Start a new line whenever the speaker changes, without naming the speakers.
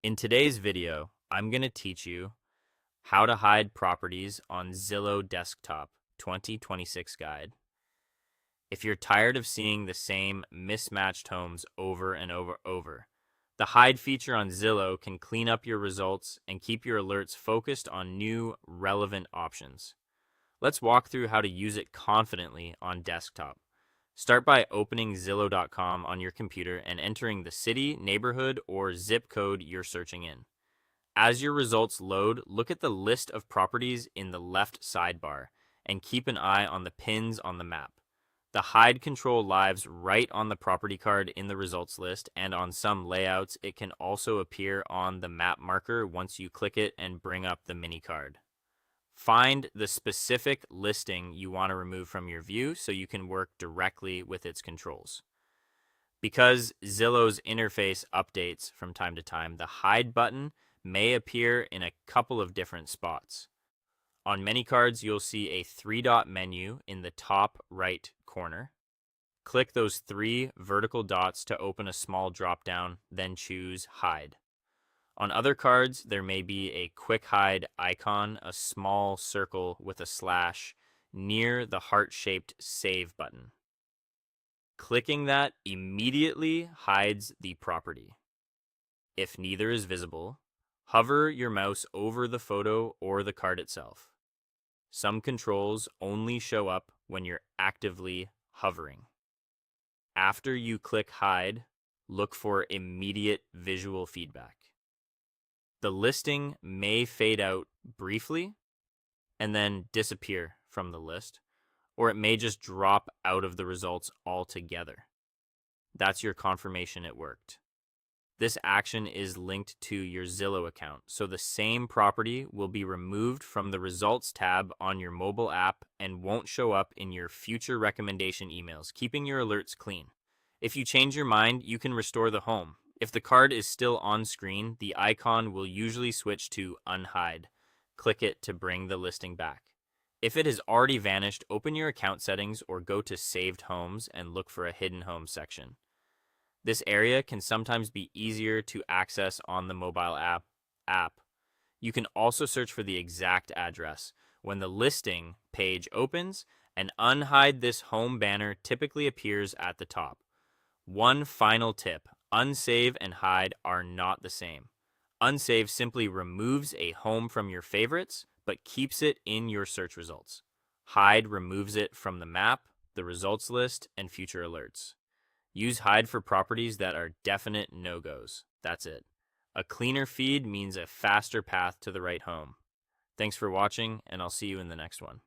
In today's video, I'm going to teach you how to hide properties on Zillow Desktop 2026 guide. If you're tired of seeing the same mismatched homes over and over, the hide feature on Zillow can clean up your results and keep your alerts focused on new, relevant options. Let's walk through how to use it confidently on desktop. Start by opening Zillow.com on your computer and entering the city, neighborhood, or zip code you're searching in. As your results load, look at the list of properties in the left sidebar and keep an eye on the pins on the map. The hide control lives right on the property card in the results list, and on some layouts, it can also appear on the map marker once you click it and bring up the mini card. Find the specific listing you want to remove from your view so you can work directly with its controls. Because Zillow's interface updates from time to time, the hide button may appear in a couple of different spots. On many cards, you'll see a three-dot menu in the top right corner. Click those three vertical dots to open a small drop-down, then choose Hide. On other cards, there may be a quick hide icon, a small circle with a slash, near the heart-shaped Save button. Clicking that immediately hides the property. If neither is visible, hover your mouse over the photo or the card itself. Some controls only show up when you're actively hovering. After you click Hide, look for immediate visual feedback. The listing may fade out briefly and then disappear from the list, or it may just drop out of the results altogether. That's your confirmation it worked. This action is linked to your Zillow account, so the same property will be removed from the Results tab on your mobile app and won't show up in your future recommendation emails, keeping your alerts clean. If you change your mind, you can restore the home. If the card is still on screen, the icon will usually switch to Unhide. Click it to bring the listing back. If it has already vanished, open your account settings or go to Saved Homes and look for a Hidden Homes section. This area can sometimes be easier to access on the mobile app. You can also search for the exact address. When the listing page opens, an Unhide This Home banner typically appears at the top. One final tip: unsave and hide are not the same. Unsave simply removes a home from your favorites, but keeps it in your search results. Hide removes it from the map, the results list, and future alerts. Use hide for properties that are definite no-goes. That's it. A cleaner feed means a faster path to the right home. Thanks for watching, and I'll see you in the next one.